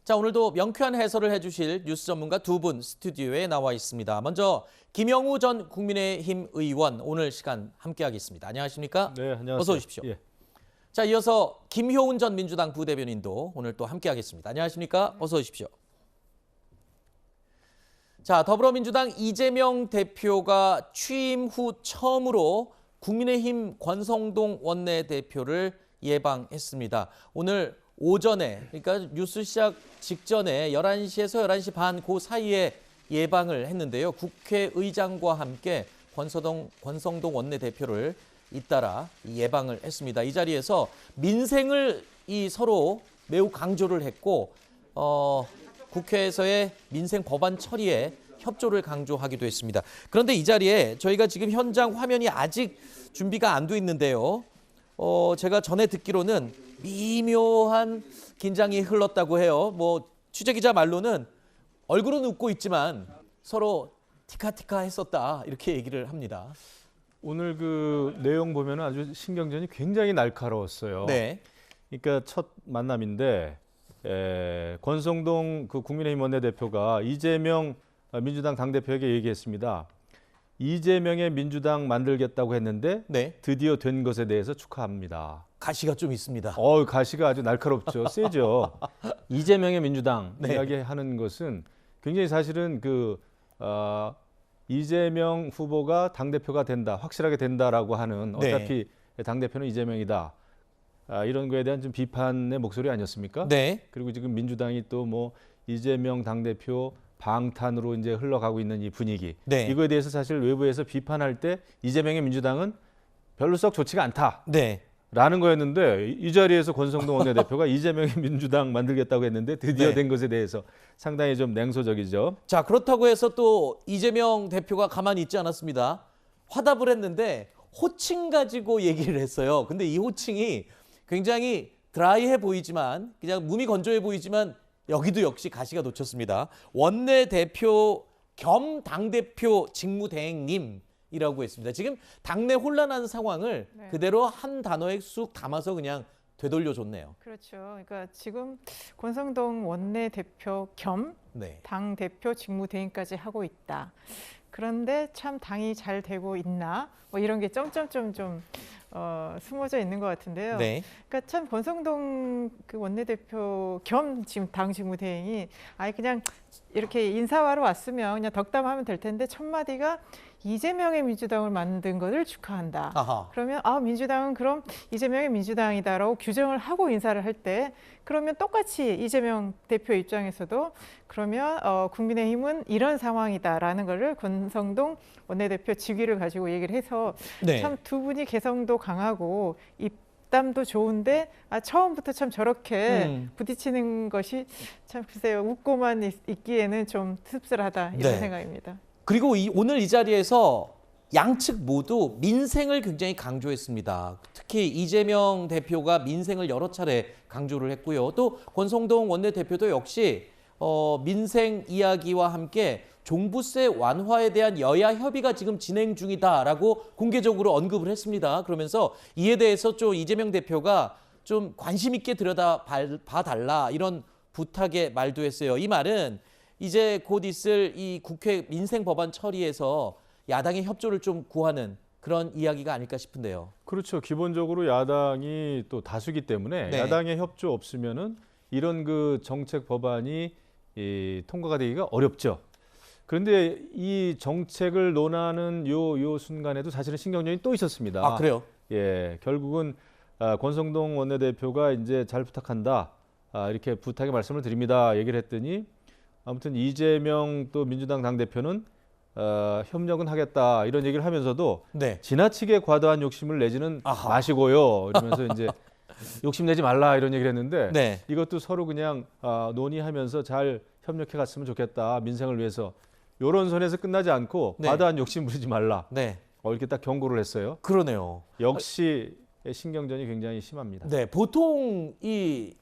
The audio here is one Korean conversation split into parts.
자, 오늘도 명쾌한 해설을 해주실 뉴스 전문가 두 분 스튜디오에 나와 있습니다. 먼저 김영우 전 국민의힘 의원 오늘 시간 함께하겠습니다. 안녕하십니까? 네, 안녕하세요. 어서 오십시오. 예. 자, 이어서 김효은 전 민주당 부대변인도 오늘 또 함께하겠습니다. 안녕하십니까? 어서 오십시오. 자, 더불어민주당 이재명 대표가 취임 후 처음으로 국민의힘 권성동 원내대표를 예방했습니다. 오늘 오전에, 그러니까 뉴스 시작 직전에 11시에서 11시 반 그 사이에 예방을 했는데요. 국회의장과 함께 권성동 원내대표를 잇따라 예방을 했습니다. 이 자리에서 민생을 서로 매우 강조를 했고 국회에서의 민생 법안 처리에 협조를 강조하기도 했습니다. 그런데 이 자리에 저희가 지금 현장 화면이 아직 준비가 안 돼 있는데요. 제가 전에 듣기로는 미묘한 긴장이 흘렀다고 해요. 뭐 취재기자 말로는 얼굴은 웃고 있지만 서로 티카티카 했었다 이렇게 얘기를 합니다. 오늘 그 내용 보면 아주 신경전이 굉장히 날카로웠어요. 네. 그러니까 첫 만남인데 권성동 그 국민의힘 원내대표가 이재명 민주당 당대표에게 얘기했습니다. 이재명의 민주당 만들겠다고 했는데 네. 드디어 된 것에 대해서 축하합니다. 가시가 좀 있습니다. 가시가 아주 날카롭죠. 세죠. 이재명의 민주당 네. 이야기하는 것은 굉장히 사실은 이재명 후보가 당대표가 된다, 확실하게 된다라고 하는 네. 어차피 당대표는 이재명이다. 이런 거에 대한 좀 비판의 목소리 아니었습니까? 네. 그리고 지금 민주당이 또 뭐 이재명 당대표 방탄으로 이제 흘러가고 있는 이 분위기. 네. 이거에 대해서 사실 외부에서 비판할 때 이재명의 민주당은 별로 썩 좋지가 않다. 네. 라는 거였는데 이 자리에서 권성동 원내대표가 이재명의 민주당 만들겠다고 했는데 드디어 네. 된 것에 대해서 상당히 좀 냉소적이죠. 자, 그렇다고 해서 또 이재명 대표가 가만히 있지 않았습니다. 화답을 했는데 호칭 가지고 얘기를 했어요. 근데 이 호칭이 굉장히 드라이해 보이지만 그냥 몸이 건조해 보이지만 여기도 역시 가시가 놓쳤습니다. 원내대표 겸 당대표 직무대행님이라고 했습니다. 지금 당내 혼란한 상황을 네. 그대로 한 단어에 쑥 담아서 그냥 되돌려줬네요. 그렇죠. 그러니까 지금 권성동 원내대표 겸 네. 당대표 직무대행까지 하고 있다. 그런데 참 당이 잘 되고 있나? 뭐 이런 게 점점점 좀 숨어져 있는 것 같은데요. 네. 그러니까 참 권성동 그 원내대표 겸 지금 당 직무대행이 아예 그냥 이렇게 인사하러 왔으면 그냥 덕담하면 될 텐데 첫 마디가 이재명의 민주당을 만든 것을 축하한다. 아하. 그러면 민주당은 그럼 이재명의 민주당이다라고 규정을 하고 인사를 할 때 그러면 똑같이 이재명 대표 입장에서도 그러면 국민의힘은 이런 상황이다라는 거를 권성동 원내대표 직위를 가지고 얘기를 해서 네. 참 두 분이 개성도 강하고 입담도 좋은데 처음부터 참 저렇게 부딪히는 것이 참 글쎄요 웃고만 있기에는 좀 씁쓸하다 이런 네. 생각입니다. 그리고 오늘 이 자리에서 양측 모두 민생을 굉장히 강조했습니다. 특히 이재명 대표가 민생을 여러 차례 강조를 했고요. 또 권성동 원내대표도 역시 민생 이야기와 함께 종부세 완화에 대한 여야 협의가 지금 진행 중이다라고 공개적으로 언급을 했습니다. 그러면서 이에 대해서 좀 이재명 대표가 좀 관심 있게 들여다봐달라 이런 부탁의 말도 했어요. 이 말은 이제 곧 있을 이 국회 민생 법안 처리에서 야당의 협조를 좀 구하는 그런 이야기가 아닐까 싶은데요. 그렇죠. 기본적으로 야당이 또 다수기 때문에 네. 야당의 협조 없으면은 이런 그 정책 법안이 통과가 되기가 어렵죠. 그런데 이 정책을 논하는 요 순간에도 사실은 신경전이 또 있었습니다. 아, 그래요? 예, 결국은 권성동 원내대표가 이제 잘 부탁한다. 이렇게 부탁의 말씀을 드립니다. 얘기를 했더니 아무튼 이재명 또 민주당 당대표는 협력은 하겠다 이런 얘기를 하면서도 네. 지나치게 과도한 욕심을 내지는 아하. 마시고요. 이러면서 이제 욕심내지 말라 이런 얘기를 했는데 네. 이것도 서로 그냥 논의하면서 잘 협력해 갔으면 좋겠다. 민생을 위해서. 이런 선에서 끝나지 않고 네. 과도한 욕심 부리지 말라. 네. 이렇게 딱 경고를 했어요. 그러네요. 역시 신경전이 굉장히 심합니다. 네. 보통 이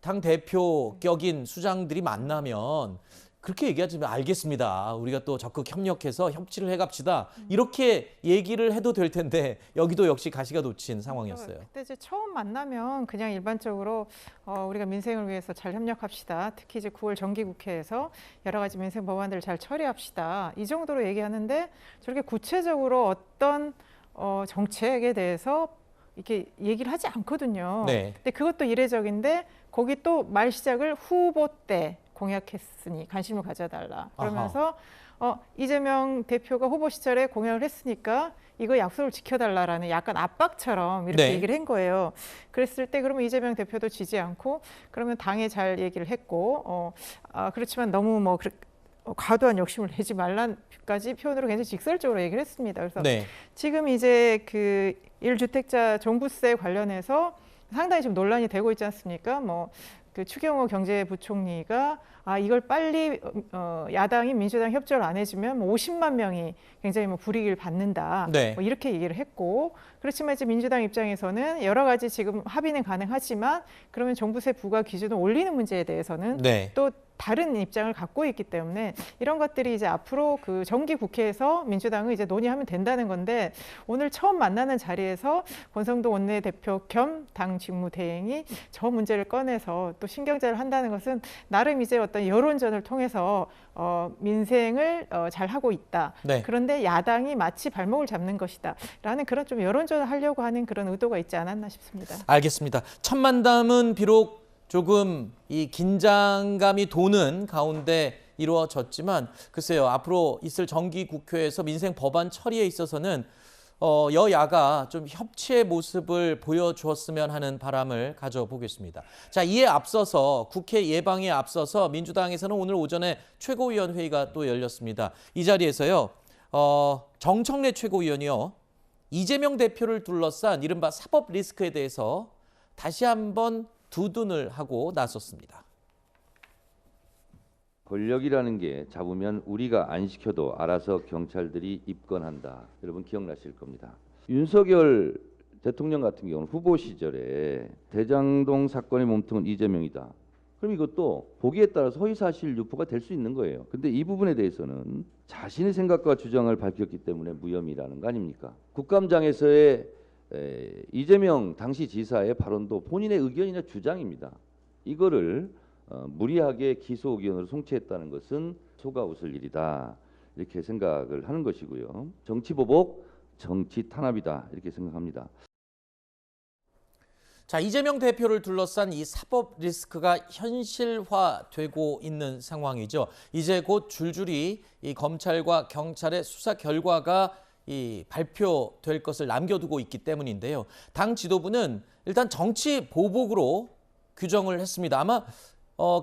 당 대표 격인 수장들이 만나면 그렇게 얘기하지만 알겠습니다. 우리가 또 적극 협력해서 협치를 해갑시다. 이렇게 얘기를 해도 될 텐데 여기도 역시 가시가 놓친 상황이었어요. 그때 이제 처음 만나면 그냥 일반적으로 우리가 민생을 위해서 잘 협력합시다. 특히 이제 9월 정기국회에서 여러 가지 민생 법안들을 잘 처리합시다. 이 정도로 얘기하는데 저렇게 구체적으로 어떤 정책에 대해서 이렇게 얘기를 하지 않거든요. 네. 근데 그것도 이례적인데 거기 또 말 시작을 후보 때 공약했으니 관심을 가져달라. 그러면서 이재명 대표가 후보 시절에 공약을 했으니까 이거 약속을 지켜달라라는 약간 압박처럼 이렇게 네. 얘기를 한 거예요. 그랬을 때 그러면 이재명 대표도 지지 않고 그러면 당에 잘 얘기를 했고 그렇지만 너무 뭐 과도한 욕심을 내지 말란까지 표현으로 굉장히 직설적으로 얘기를 했습니다. 그래서 네. 지금 이제 그 1주택자 종부세 관련해서 상당히 지금 논란이 되고 있지 않습니까? 뭐 그 추경호 경제부총리가 이걸 빨리 야당이 민주당 협조를 안 해주면 뭐 50만 명이 굉장히 뭐 불이익을 받는다. 네. 뭐 이렇게 얘기를 했고 그렇지만 이제 민주당 입장에서는 여러 가지 지금 합의는 가능하지만 그러면 종부세 부과 기준을 올리는 문제에 대해서는 네. 또 다른 입장을 갖고 있기 때문에 이런 것들이 이제 앞으로 그 정기 국회에서 민주당은 이제 논의하면 된다는 건데 오늘 처음 만나는 자리에서 권성동 원내대표 겸 당 직무대행이 저 문제를 꺼내서 또 신경전을 한다는 것은 나름 이제 어떤 여론전을 통해서 민생을 잘 하고 있다. 네. 그런데 야당이 마치 발목을 잡는 것이다. 라는 그런 좀 여론전을 하려고 하는 그런 의도가 있지 않았나 싶습니다. 알겠습니다. 첫 만남은 비록 조금 이 긴장감이 도는 가운데 이루어졌지만 글쎄요. 앞으로 있을 정기국회에서 민생 법안 처리에 있어서는 여야가 좀 협치의 모습을 보여주었으면 하는 바람을 가져보겠습니다. 자, 이에 앞서서 국회 예방에 앞서서 민주당에서는 오늘 오전에 최고위원회의가 또 열렸습니다. 이 자리에서요. 정청래 최고위원이요. 이재명 대표를 둘러싼 이른바 사법 리스크에 대해서 다시 한번 두둔을 하고 나섰습니다. 권력이라는 게 잡으면 우리가 안 시켜도 알아서 경찰들이 입건한다. 여러분 기억나실 겁니다. 윤석열 대통령 같은 경우는 후보 시절에 대장동 사건의 몸통은 이재명이다. 그럼 이것도 보기에 따라서 허위사실 유포가 될 수 있는 거예요. 근데 이 부분에 대해서는 자신의 생각과 주장을 밝혔기 때문에 무혐의라는 거 아닙니까? 국감장에서의 이재명 당시 지사의 발언도 본인의 의견이나 주장입니다. 이거를 무리하게 기소 의견으로 송치했다는 것은 속아 웃을 일이다. 이렇게 생각을 하는 것이고요. 정치 보복, 정치 탄압이다. 이렇게 생각합니다. 자, 이재명 대표를 둘러싼 이 사법 리스크가 현실화되고 있는 상황이죠. 이제 곧 줄줄이 이 검찰과 경찰의 수사 결과가 발표될 것을 남겨두고 있기 때문인데요. 당 지도부는 일단 정치 보복으로 규정을 했습니다. 아마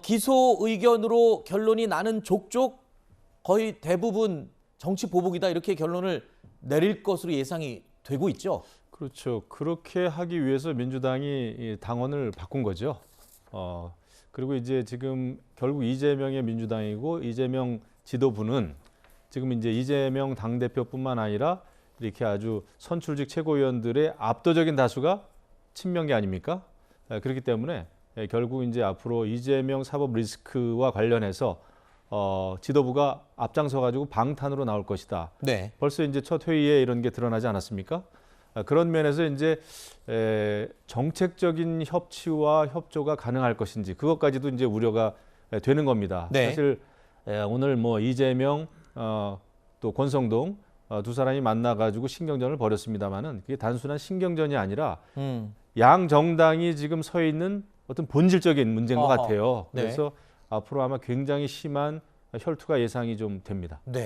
기소 의견으로 결론이 나는 족족 거의 대부분 정치 보복이다 이렇게 결론을 내릴 것으로 예상이 되고 있죠. 그렇죠. 그렇게 하기 위해서 민주당이 이 당원을 바꾼 거죠. 그리고 이제 지금 결국 이재명의 민주당이고 이재명 지도부는 지금 이제 이재명 당대표뿐만 아니라 이렇게 아주 선출직 최고위원들의 압도적인 다수가 친명계 아닙니까? 그렇기 때문에 결국 이제 앞으로 이재명 사법 리스크와 관련해서 지도부가 앞장서 가지고 방탄으로 나올 것이다. 네. 벌써 이제 첫 회의에 이런 게 드러나지 않았습니까? 그런 면에서 이제 정책적인 협치와 협조가 가능할 것인지 그것까지도 이제 우려가 되는 겁니다. 네. 사실 오늘 뭐 이재명 또 권성동 두 사람이 만나 가지고 신경전을 벌였습니다만은 그게 단순한 신경전이 아니라 양 정당이 지금 서 있는 어떤 본질적인 문제인 것 같아요. 네. 그래서 앞으로 아마 굉장히 심한 혈투가 예상이 좀 됩니다. 네.